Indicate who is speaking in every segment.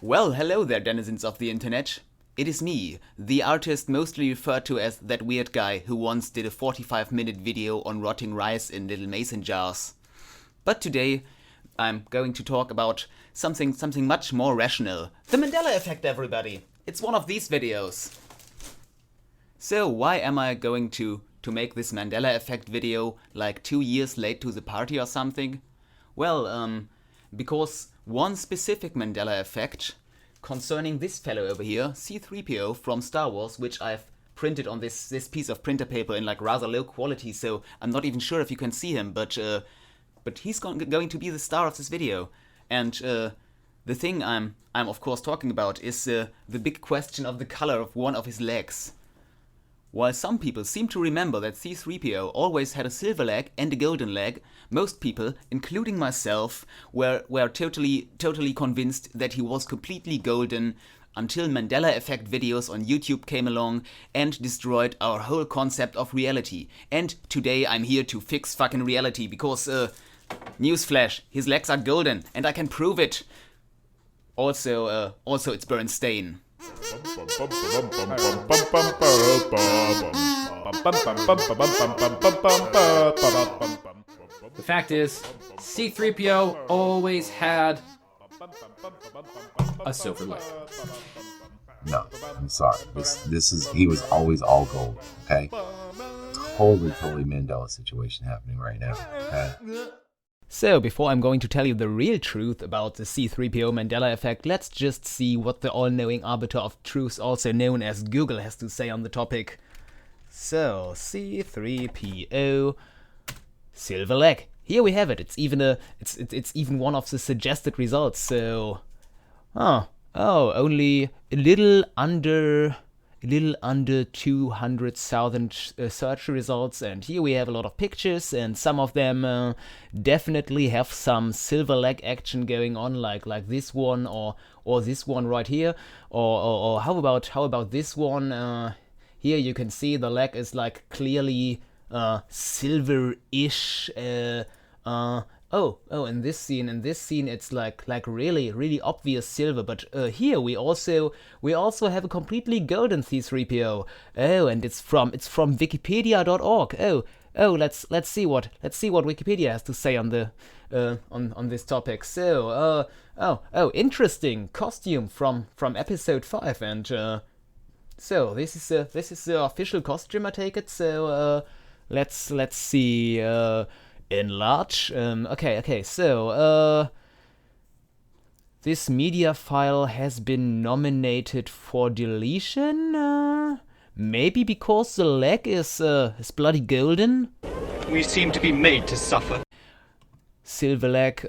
Speaker 1: Well, hello there, denizens of the internet. It is me, the artist mostly referred to as that weird guy who once did a 45-minute video on rotting rice in little mason jars. But today, I'm going to talk about something much more rational. The Mandela-Effect, everybody! It's one of these videos. So, why am I going to make this Mandela-Effect video like 2 years late to the party or something? Well, because one specific Mandela effect concerning this fellow over here, C3PO from Star Wars, which I've printed on this piece of printer paper in like rather low quality, so I'm not even sure if you can see him, but he's going to be the star of this video. And the thing I'm of course talking about is the big question of the color of one of his legs. While some people seem to remember that C3PO always had a silver leg and a golden leg, most people, including myself, were totally convinced that he was completely golden until Mandela Effect videos on YouTube came along and destroyed our whole concept of reality. And today I'm here to fix fucking reality because, newsflash, his legs are golden and I can prove it. Also it's Bernstein.
Speaker 2: The fact is, C3PO always had a silver leg.
Speaker 3: No, I'm sorry. He was always all gold, okay? Totally Mandela situation happening right now, okay?
Speaker 1: So, before I'm going to tell you the real truth about the C3PO Mandela effect, let's just see what the all-knowing arbiter of truth, also known as Google, has to say on the topic. So, C3PO silver leg. Here we have it. It's even it's even one of the suggested results. So, only a little under 200,000 search results, and here we have a lot of pictures, and some of them definitely have some silver leg action going on, like this one or this one right here, or how about this one? Here you can see the leg is like clearly silver-ish. In this scene it's like really obvious silver, but here we also have a completely golden C3PO. Oh, and it's from wikipedia.org. Let's see what Wikipedia has to say on the on this topic. So interesting costume from episode 5, and so this is the official costume, I take it. So let's see. Enlarge. Okay. So this media file has been nominated for deletion. Maybe because the leg is bloody golden.
Speaker 4: We seem to be made to suffer.
Speaker 1: Silver leg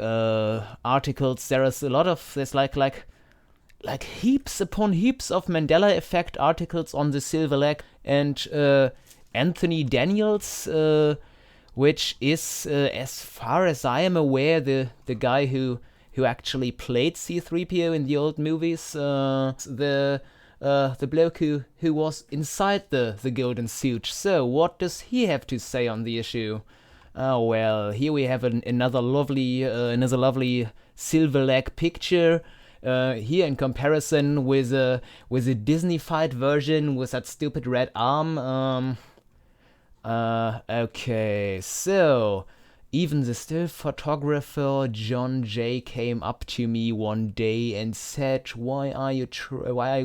Speaker 1: articles. There's like heaps upon heaps of Mandela Effect articles on the silver leg, and Anthony Daniels. Which is, as far as I am aware, the guy who actually played C3PO in the old movies, the bloke who was inside the golden suit. So what does he have to say on the issue? Oh well, here we have another lovely silver leg picture. Here in comparison with a Disney-fied version with that stupid red arm. Okay, so even the still photographer John J came up to me one day and said, why are you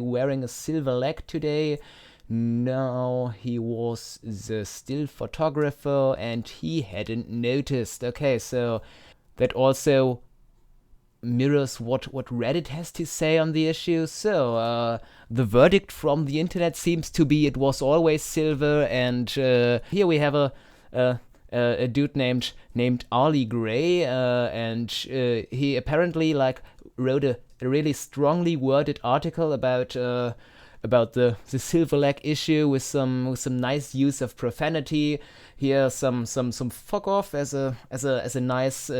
Speaker 1: wearing a silver leg today? No, he was the still photographer and he hadn't noticed. Okay, so that also mirrors what Reddit has to say on the issue. So the verdict from the internet seems to be it was always silver, and here we have a dude named Arlie Gray, and he apparently wrote a really strongly worded article about the silver leg issue with some nice use of profanity. Here some fuck off as a nice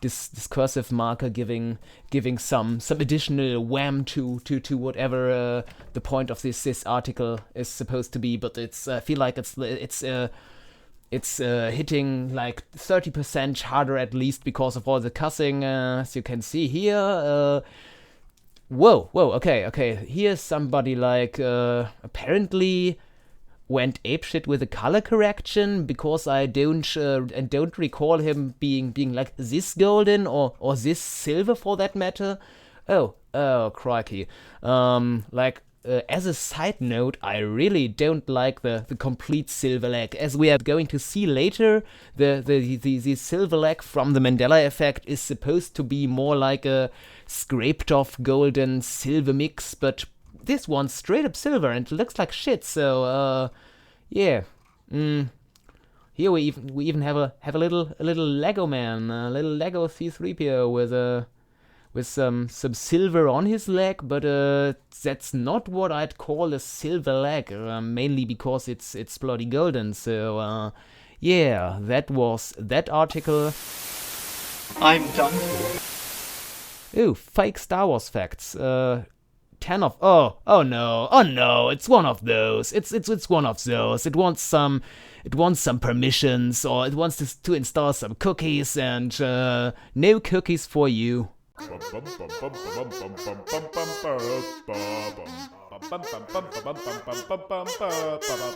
Speaker 1: discursive marker, giving some additional wham to whatever the point of this article is supposed to be. But I feel like it's hitting like 30% harder at least because of all the cussing, as you can see here.
Speaker 2: Whoa, okay. Here's somebody like, apparently went apeshit with a color correction, because I don't recall him being like this golden or this silver for that matter. Oh, crikey. As a side note, I really don't like the complete silver leg. As we are going to see later, the silver leg from the Mandela effect is supposed to be more like a scraped off golden silver mix, but this one's straight up silver and looks like shit. So yeah. Here we even have a little Lego man, a little Lego C3PO with some silver on his leg, but that's not what I'd call a silver leg, mainly because it's bloody golden. So yeah, that was that article.
Speaker 4: I'm done for.
Speaker 2: Ooh, fake Star Wars facts. 10 of oh no, it's one of those. It's one of those. It wants some permissions, or it wants to install some cookies, and no cookies for you.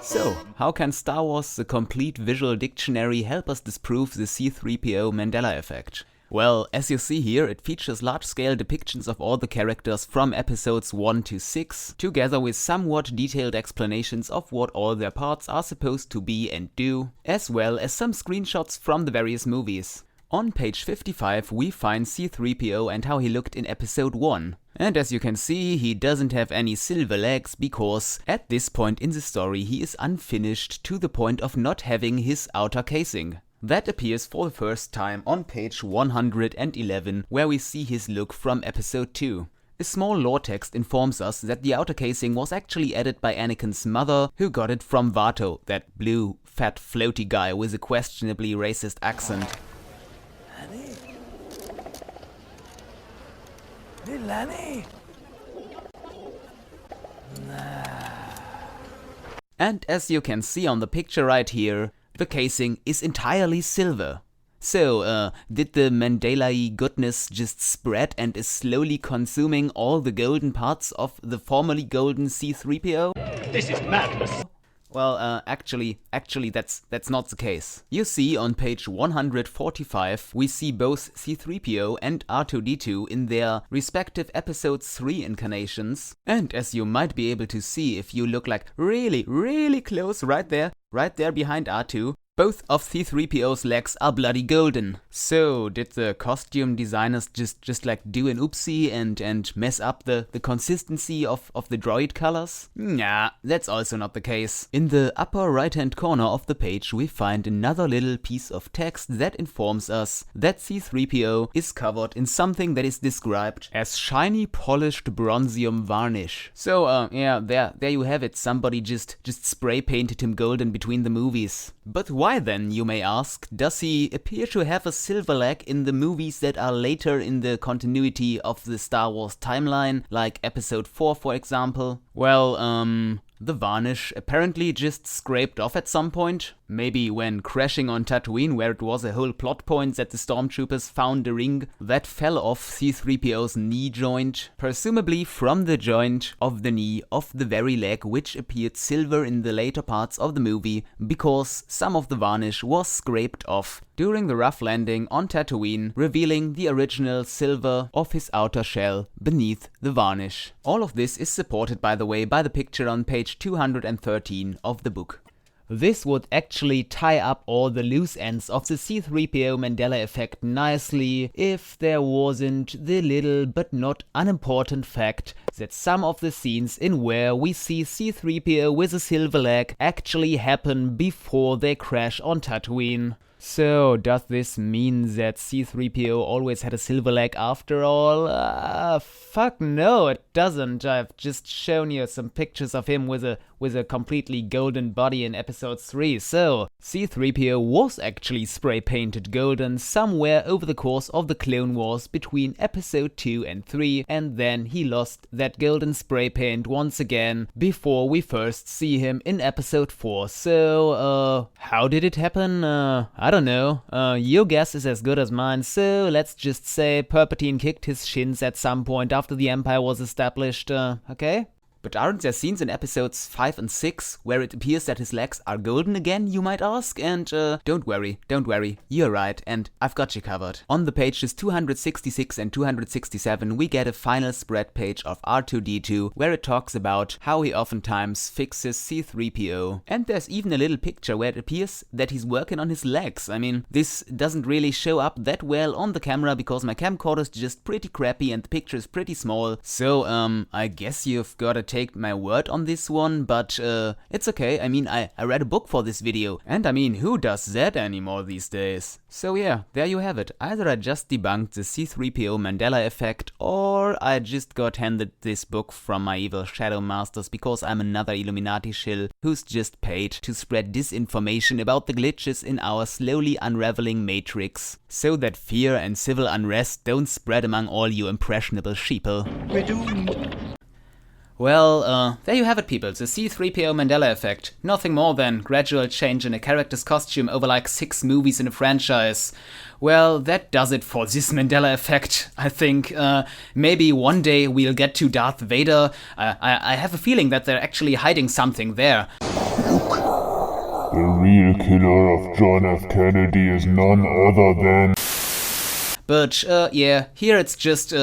Speaker 2: So, how can Star Wars: The Complete Visual Dictionary help us disprove the C3PO Mandela Effect? Well, as you see here, it features large-scale depictions of all the characters from episodes 1 to 6, together with somewhat detailed explanations of what all their parts are supposed to be and do, as well as some screenshots from the various movies. On page 55 we find C3PO and how he looked in episode 1. And as you can see, he doesn't have any silver legs because at this point in the story he is unfinished to the point of not having his outer casing. That appears for the first time on page 111, where we see his look from episode 2. A small lore text informs us that the outer casing was actually added by Anakin's mother, who got it from Vato, that blue, fat, floaty guy with a questionably racist accent.
Speaker 5: Lanny? Hey, Lanny?
Speaker 2: And as you can see on the picture right here, the casing is entirely silver. So, did the Mandela goodness just spread and is slowly consuming all the golden parts of the formerly golden C3PO?
Speaker 4: This is madness.
Speaker 2: Well, actually, that's not the case. You see, on page 145, we see both C3PO and R2-D2 in their respective episode 3 incarnations. And as you might be able to see if you look like really close right there behind R2, both of C3PO's legs are bloody golden. So, did the costume designers just like do an oopsie and mess up the consistency of the droid colors? Nah, that's also not the case. In the upper right hand corner of the page we find another little piece of text that informs us that C3PO is covered in something that is described as shiny polished bronzium varnish. So, yeah, there you have it. Somebody just spray painted him golden between the movies. But why then, you may ask, does he appear to have a silver leg in the movies that are later in the continuity of the Star Wars timeline, like episode 4 for example? Well, the varnish apparently just scraped off at some point. Maybe when crashing on Tatooine, where it was a whole plot point that the stormtroopers found a ring that fell off C3PO's knee joint, presumably from the joint of the knee of the very leg which appeared silver in the later parts of the movie, because some of the varnish was scraped off during the rough landing on Tatooine, revealing the original silver of his outer shell beneath the varnish. All of this is supported, by the way, by the picture on page 213 of the book. This would actually tie up all the loose ends of the C3PO Mandela effect nicely if there wasn't the little but not unimportant fact that some of the scenes in where we see C3PO with a silver leg actually happen before they crash on Tatooine. So, does this mean that C3PO always had a silver leg after all? Fuck no, it doesn't. I've just shown you some pictures of him with a with a completely golden body in episode 3. So C3PO was actually spray painted golden somewhere over the course of the Clone Wars between episode 2 and 3, and then he lost that golden spray paint once again before we first see him in episode 4. So how did it happen? I don't know. Your guess is as good as mine, so let's just say Palpatine kicked his shins at some point after the Empire was established, okay? But aren't there scenes in episodes 5 and 6 where it appears that his legs are golden again, you might ask? And don't worry, you're right, and I've got you covered. On the pages 266 and 267 we get a final spread page of R2-D2 where it talks about how he oftentimes fixes C3PO. And there's even a little picture where it appears that he's working on his legs. I mean, this doesn't really show up that well on the camera because my camcorder is just pretty crappy and the picture is pretty small. So I guess you've gotta take my word on this one, but it's okay. I mean, I read a book for this video, and I mean, who does that anymore these days? So yeah, there you have it. Either I just debunked the C3PO Mandela-Effect, or I just got handed this book from my evil shadow masters because I'm another Illuminati shill who's just paid to spread disinformation about the glitches in our slowly unraveling matrix, so that fear and civil unrest don't spread among all you impressionable sheeple.
Speaker 4: We're doomed.
Speaker 2: Well, there you have it, people. The C3PO Mandela-Effect. Nothing more than gradual change in a character's costume over like 6 movies in a franchise. Well, that does it for this Mandela-Effect, I think. Maybe one day we'll get to Darth Vader. I have a feeling that they're actually hiding something there.
Speaker 6: The real killer of John F. Kennedy is none other than...
Speaker 2: But, yeah, here it's just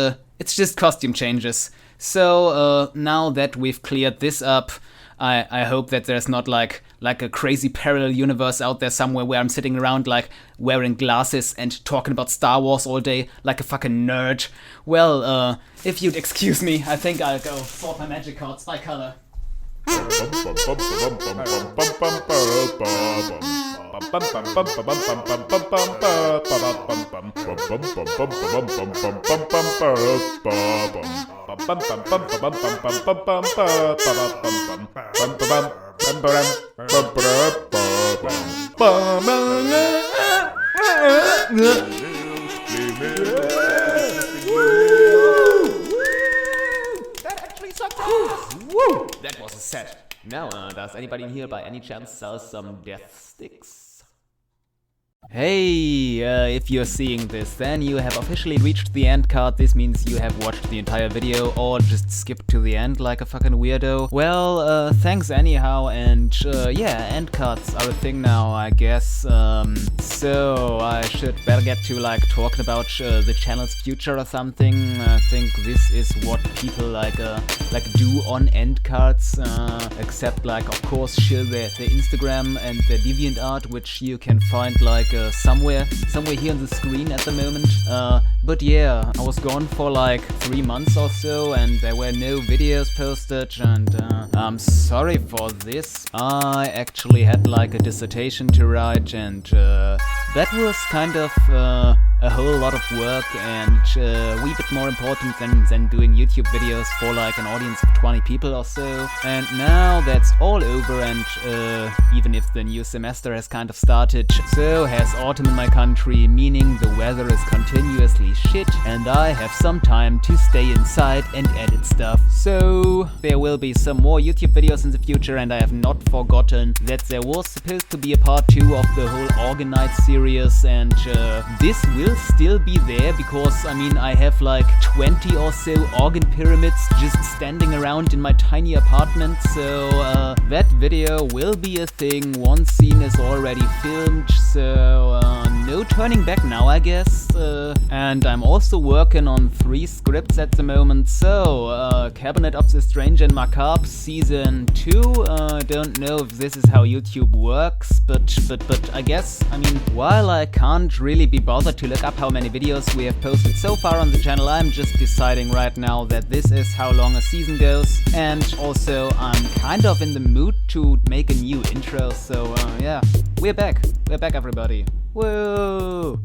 Speaker 2: costume changes. So, now that we've cleared this up, I hope that there's not like a crazy parallel universe out there somewhere where I'm sitting around like wearing glasses and talking about Star Wars all day like a fucking nerd. Well, if you'd excuse me, I think I'll go sort my magic cards by color.
Speaker 5: That actually sucked.
Speaker 2: Woo! That was a set. Now, does anybody in here by any chance sell some death sticks? Hey, if you're seeing this, then you have officially reached the end card. This means you have watched the entire video or just skipped to the end like a fucking weirdo. Well, thanks anyhow, and yeah, end cards are a thing now, I guess. So I should better get to like talking about the channel's future or something. I think this is what people like do on end cards, except like of course shill their Instagram and their DeviantArt, which you can find like somewhere here on the screen at the moment. But yeah, I was gone for like 3 months or so and there were no videos posted, and I'm sorry for this. I actually had like a dissertation to write, and that was kind of a whole lot of work and a wee bit more important than doing YouTube videos for like an audience of 20 people or so. And now that's all over, and even if the new semester has kind of started, so has autumn in my country, meaning the weather is continuously shit and I have some time to stay inside and edit stuff. So there will be some more YouTube videos in the future, and I have not forgotten that there was supposed to be a part 2 of the whole Organ-Night series, and this will still be there because I mean I have like 20 or so organ pyramids just standing around in my tiny apartment, so that video will be a thing. One scene is already filmed, so no turning back now, I guess. And I'm also working on 3 scripts at the moment, so Cabinet of the Strange and Macabre Season 2, don't know if this is how YouTube works, but I guess, I mean, while I can't really be bothered to look up how many videos we have posted so far on the channel, I'm just deciding right now that this is how long a season goes, and also I'm kind of in the mood to make a new intro, so yeah, we're back everybody. Whoa!